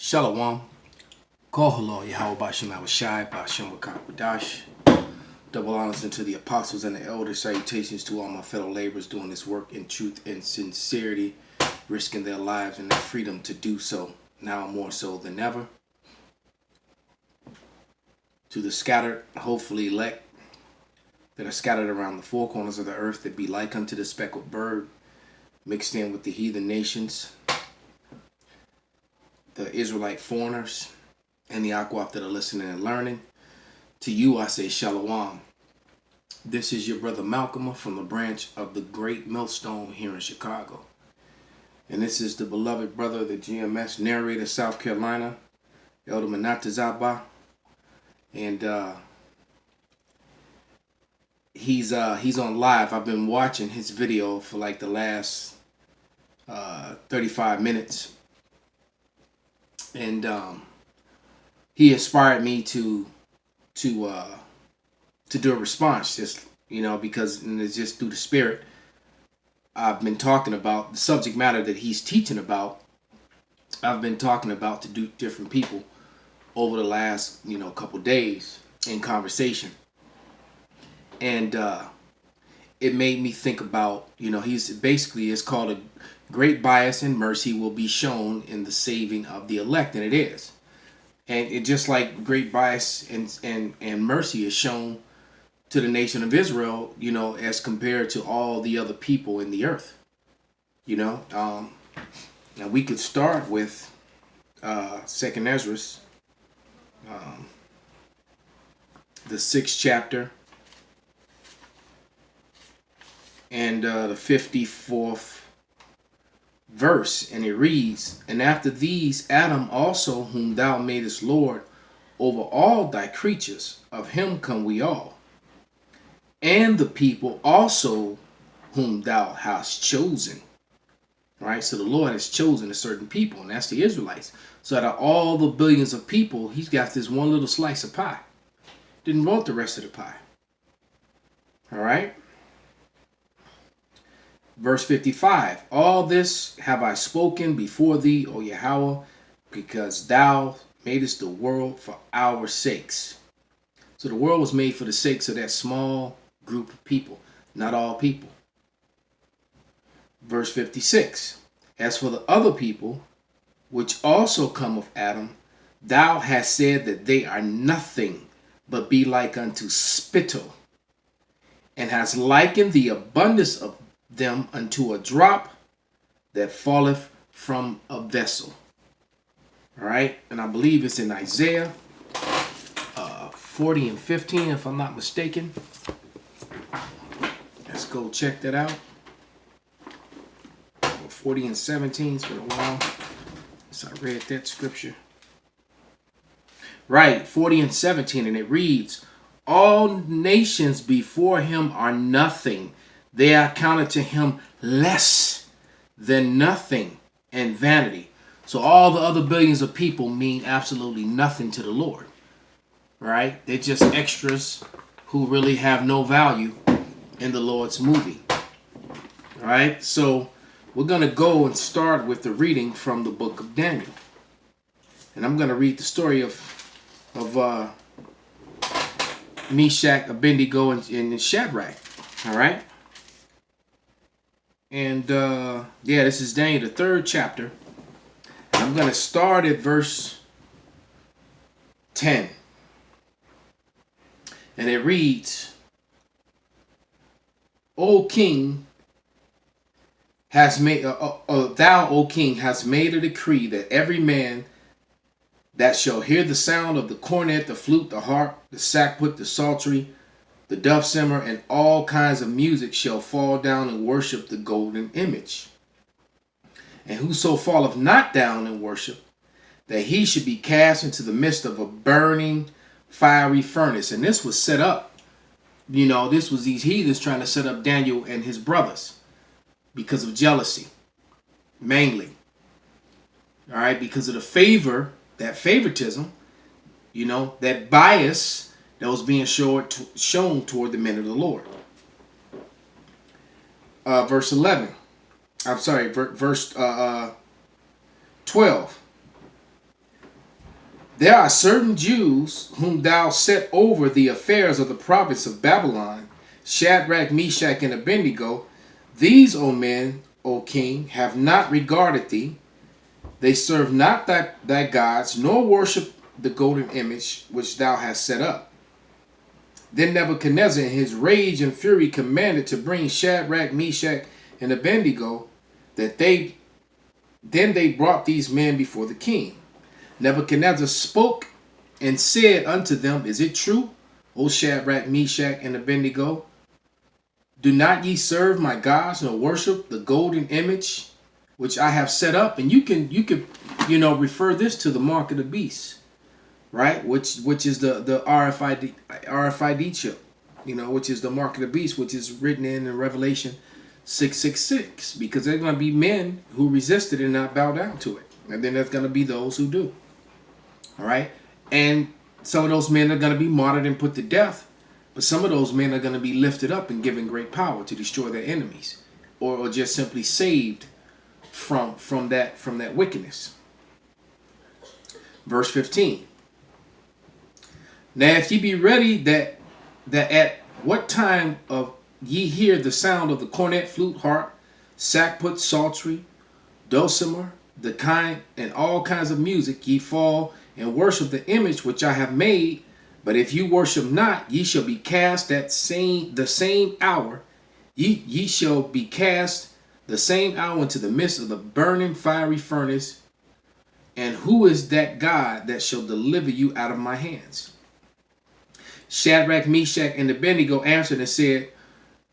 Shalom. Kohalo Yahweh Bashem Awashai Bashem Wakakwadash. Double honors unto the apostles and the elders. Salutations to all my fellow laborers doing this work in truth and sincerity, risking their lives and their freedom to do so, now more so than ever. To the scattered, hopefully elect, that are scattered around the four corners of the earth, that be like unto the speckled bird, mixed in with the heathen nations, the Israelite foreigners, and the Akwaf that are listening and learning. To you I say Shalom. This is your brother Malcolm from the branch of the Great Millstone here in Chicago. And this is the beloved brother, the GMS narrator, South Carolina, Elder Manata Zaba. And he's on live. I've been watching his video for like the last 35 minutes. And he inspired me to do a response, just because it's just through the spirit. I've been talking about the subject matter that he's teaching about. I've been talking about to do different people over the last couple days in conversation, and it made me think about it's called a great bias and mercy will be shown in the saving of the elect, and it is. And it just like great bias and mercy is shown to the nation of Israel, as compared to all the other people in the earth. Now we could start with Second Ezra, the 6th chapter and the 54th verse, and it reads, "And after these Adam also, whom thou madest Lord over all thy creatures, of him come we all, and the people also whom thou hast chosen." Right? So the Lord has chosen a certain people, and that's the Israelites. So out of all the billions of people, he's got this one little slice of pie. Didn't want the rest of the pie. All right? Verse 55, "All this have I spoken before thee, O Yahweh, because thou madest the world for our sakes." So the world was made for the sakes of that small group of people, not all people. Verse 56, "As for the other people, which also come of Adam, thou hast said that they are nothing, but be like unto spittle, and hast likened the abundance of them unto a drop that falleth from a vessel." All right, and I believe it's in Isaiah 40 and 15, if I'm not mistaken. Let's go check that out. 40 and 17, it's been a while since I read that scripture. Right, 40 and 17, and it reads, "All nations before him are nothing. They are counted to him less than nothing and vanity." So all the other billions of people mean absolutely nothing to the Lord. Right? They're just extras who really have no value in the Lord's movie. All right? So we're going to go and start with the reading from the book of Daniel. And I'm going to read the story of Meshach, Abednego, and Shadrach. All right? And this is Daniel, the 3rd chapter. And I'm going to start at verse 10. And it reads, "O King, thou, O King, hast made a decree that every man that shall hear the sound of the cornet, the flute, the harp, the sackbut, the psaltery, the dulcimer, and all kinds of music shall fall down and worship the golden image. And whoso falleth not down and worship, that he should be cast into the midst of a burning fiery furnace." And this was set up, this was these heathens trying to set up Daniel and his brothers because of jealousy, mainly. All right, because of the favor, that favoritism, that bias that was being shown toward the men of the Lord. Verse 11. I'm sorry, verse 12. There are certain Jews whom thou set over the affairs of the province of Babylon, Shadrach, Meshach, and Abednego. These, O men, O king, have not regarded thee. They serve not thy gods, nor worship the golden image which thou hast set up. Then Nebuchadnezzar in his rage and fury commanded to bring Shadrach, Meshach, and Abednego, then they brought these men before the king. Nebuchadnezzar spoke and said unto them, Is it true, O Shadrach, Meshach, and Abednego? Do not ye serve my gods, nor worship the golden image which I have set up? And you can refer this to the mark of the beast, right? Which is the RFID chip, which is the mark of the beast, which is written in Revelation 6:66, because there's going to be men who resisted and not bow down to it, and then there's going to be those who do. All right, and some of those men are going to be martyred and put to death, but some of those men are going to be lifted up and given great power to destroy their enemies, or just simply saved from that wickedness. Verse 15. Now, if ye be ready, that at what time of ye hear the sound of the cornet, flute, harp, sackbut, psaltery, dulcimer, the kind and all kinds of music, ye fall and worship the image which I have made. But if you worship not, ye shall be cast the same hour. Ye shall be cast the same hour into the midst of the burning fiery furnace. And who is that God that shall deliver you out of my hands? Shadrach, Meshach, and Abednego answered and said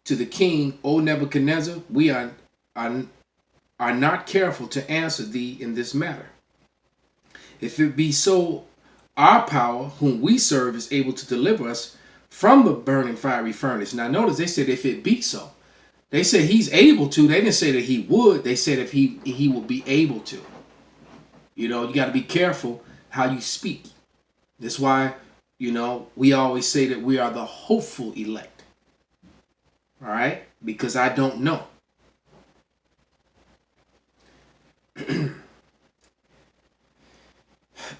to the king, O Nebuchadnezzar, we are not careful to answer thee in this matter. If it be so, our power, whom we serve, is able to deliver us from the burning fiery furnace. Now notice they said if it be so. They said he's able to. They didn't say that he would. They said if he will be able to. You got to be careful how you speak. That's why, we always say that we are the hopeful elect. All right? Because I don't know.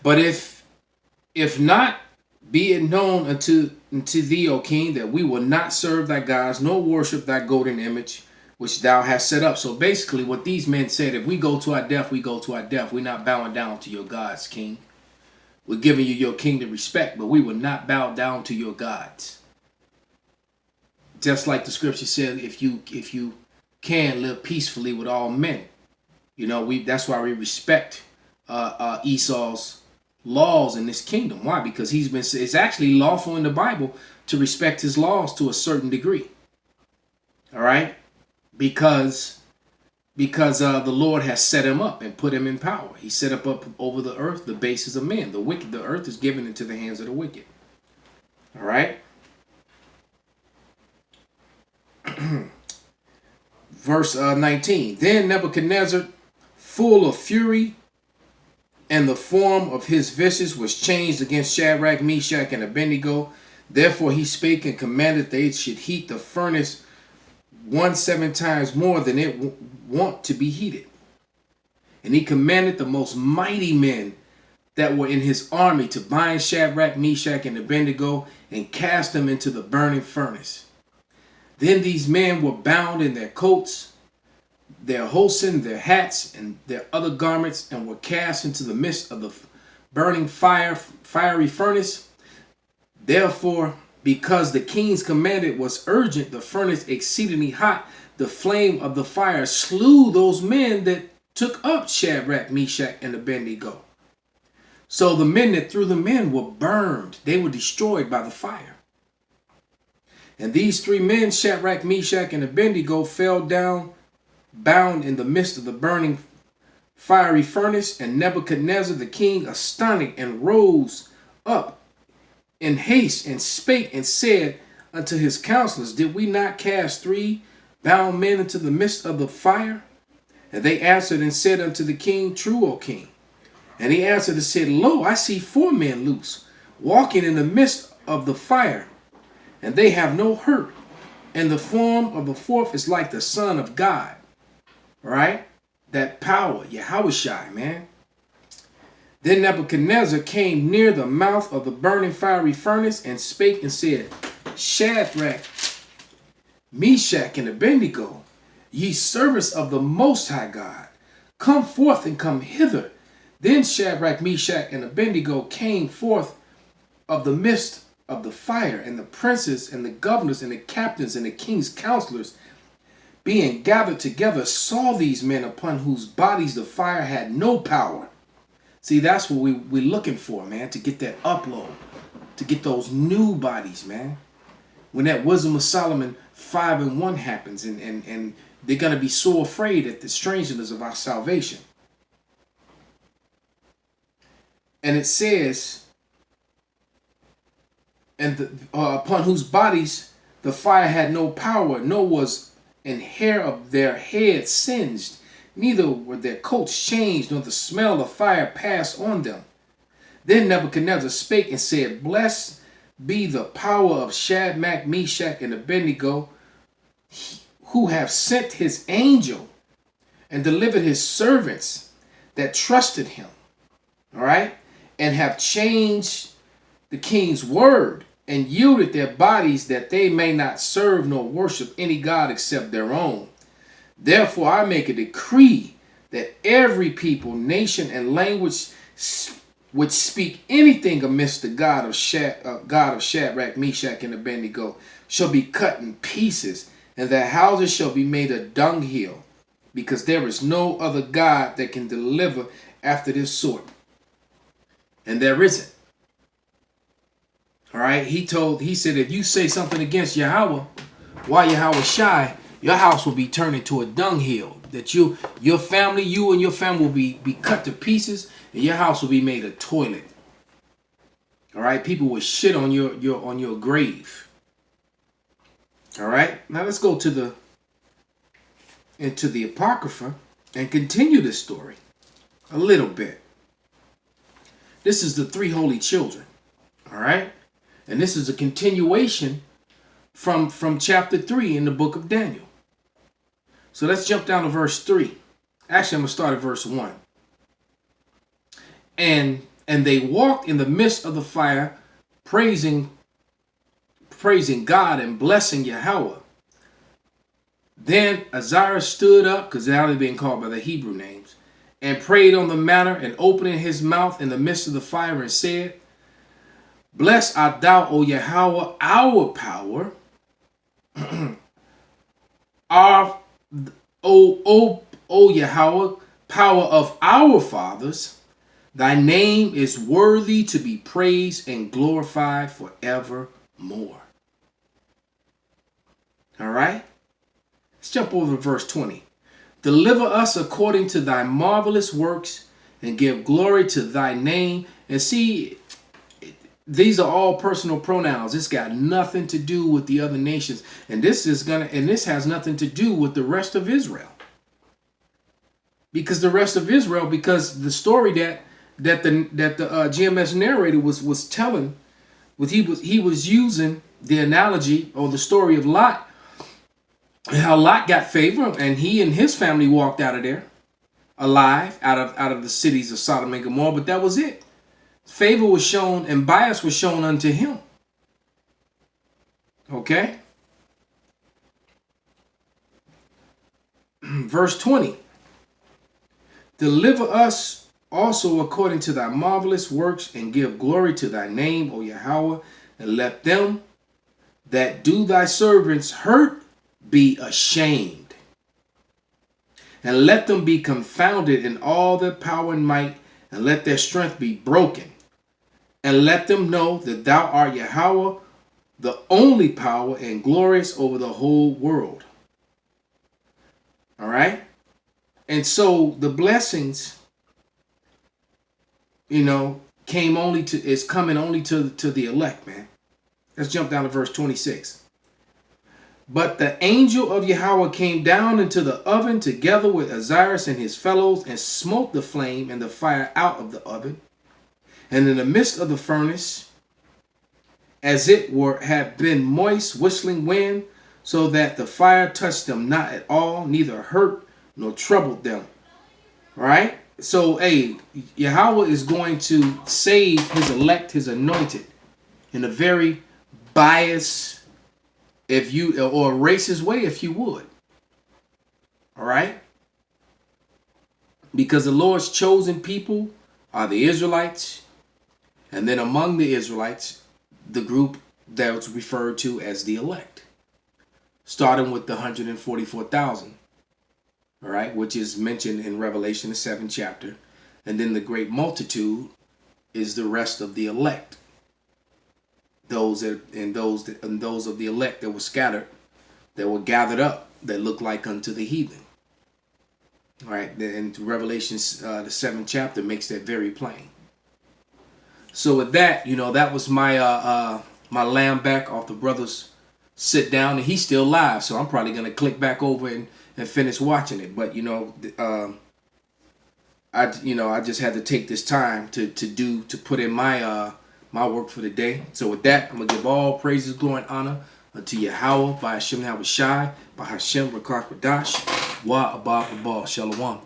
But if not, be it known unto thee, O king, that we will not serve thy gods, nor worship thy golden image, which thou hast set up. So basically what these men said, if we go to our death, we go to our death. We're not bowing down to your gods, king. We're giving you your kingdom respect, but we will not bow down to your gods. Just like the scripture said, if you can live peacefully with all men. That's why we respect Esau's laws in this kingdom. Why? Because it's actually lawful in the Bible to respect his laws to a certain degree. All right? Because the Lord has set him up and put him in power. He set up over the earth the bases of men. The earth is given into the hands of the wicked. All right? Verse 19. Then Nebuchadnezzar, full of fury, and the form of his visage was changed against Shadrach, Meshach, and Abednego. Therefore he spake and commanded they should heat the furnace 17 times more than it wont to be heated. And he commanded the most mighty men that were in his army to bind Shadrach, Meshach, and Abednego and cast them into the burning furnace. Then these men were bound in their coats, their hosen, their hats, and their other garments, and were cast into the midst of the burning fiery furnace. Therefore, because the king's commandment was urgent, the furnace exceedingly hot, the flame of the fire slew those men that took up Shadrach, Meshach, and Abednego. So the men that threw them in were burned. They were destroyed by the fire. And these three men, Shadrach, Meshach, and Abednego, fell down bound in the midst of the burning fiery furnace. And Nebuchadnezzar the king, astonished, and rose up in haste and spake and said unto his counselors, Did we not cast 3 bound men into the midst of the fire? And they answered and said unto the king, True, O king. And he answered and said, Lo, I see 4 men loose, walking in the midst of the fire, and they have no hurt. And the form of the 4th is like the Son of God. Right? That power, Yahushai, man. Then Nebuchadnezzar came near the mouth of the burning fiery furnace and spake and said, Shadrach, Meshach, and Abednego, ye servants of the Most High God, come forth and come hither. Then Shadrach, Meshach, and Abednego came forth of the midst of the fire, and the princes and the governors and the captains and the king's counselors, being gathered together, saw these men upon whose bodies the fire had no power. See, that's what we're looking for, man, to get that upload, to get those new bodies, man. When that Wisdom of Solomon 5:1 happens, and they're going to be so afraid at the strangeness of our salvation. And it says, and upon whose bodies the fire had no power, nor was an hair of their head singed, neither were their coats changed, nor the smell of fire passed on them. Then Nebuchadnezzar spake and said, Blessed be the power of Shadrach, Meshach, and Abednego, who have sent his angel and delivered his servants that trusted him. All right? And have changed the king's word and yielded their bodies that they may not serve nor worship any god except their own. Therefore I make a decree that every people, nation, and language which speak anything amidst the God of Shadrach, Meshach, and Abednego shall be cut in pieces, and their houses shall be made a dunghill, because there is no other God that can deliver after this sort. And there isn't. All right, he said, if you say something against Yahweh, while Yahweh shy, your house will be turned into a dunghill. That you and your family will be cut to pieces, and your house will be made a toilet. All right, people will shit on your grave. All right, now let's go into the Apocrypha and continue this story a little bit. This is the three holy children. All right. And this is a continuation from chapter 3 in the book of Daniel. So let's jump down to verse 3. Actually, I'm going to start at verse 1. And they walked in the midst of the fire, praising God and blessing Yahweh. Then Azariah stood up, because now they're being called by the Hebrew names, and prayed on the matter, and opening his mouth in the midst of the fire, and said, Blessed art thou, O Yahweh, our power, O Yahweh, power of our fathers. Thy name is worthy to be praised and glorified forevermore. All right? Let's jump over to verse 20. Deliver us according to thy marvelous works and give glory to thy name. And see, these are all personal pronouns. It's got nothing to do with the other nations. And this has nothing to do with the rest of Israel. Because the story that the GMS narrator was telling, he was using the analogy or the story of Lot, and how Lot got favor, and he and his family walked out of there alive, out of the cities of Sodom and Gomorrah, but that was it. Favor was shown and bias was shown unto him. Okay? Verse 20. Deliver us also according to thy marvelous works, and give glory to thy name, O Yahweh, and let them that do thy servants hurt be ashamed. And let them be confounded in all their power and might, and let their strength be broken. And let them know that thou art Yahweh, the only power and glorious over the whole world. All right? And so the blessings, coming only to the elect, man. Let's jump down to verse 26. But the angel of Yahweh came down into the oven together with Azarias and his fellows, and smote the flame and the fire out of the oven, and in the midst of the furnace, as it had been moist, whistling wind, so that the fire touched them not at all, neither hurt nor troubled them. Right? So, hey, Yahweh is going to save his elect, his anointed, in a very biased, if you, or racist way, if you would. All right? Because the Lord's chosen people are the Israelites, and then among the Israelites, the group that's referred to as the elect, starting with the 144,000, all right, which is mentioned in Revelation, the 7th chapter. And then the great multitude is the rest of the elect, those of the elect that were scattered, that were gathered up, that look like unto the heathen. All right, and Revelation, the 7th chapter makes that very plain. So with that, that was my lamb back off the brother's sit down, and he's still live, so I'm probably gonna click back over and finish watching it. But I just had to take this time to put in my my work for the day. So with that, I'm gonna give all praises, glory, and honor unto Yahweh by Hashem Shai, by Hashem Rakak Radash, Wa Abba Abba Shalom.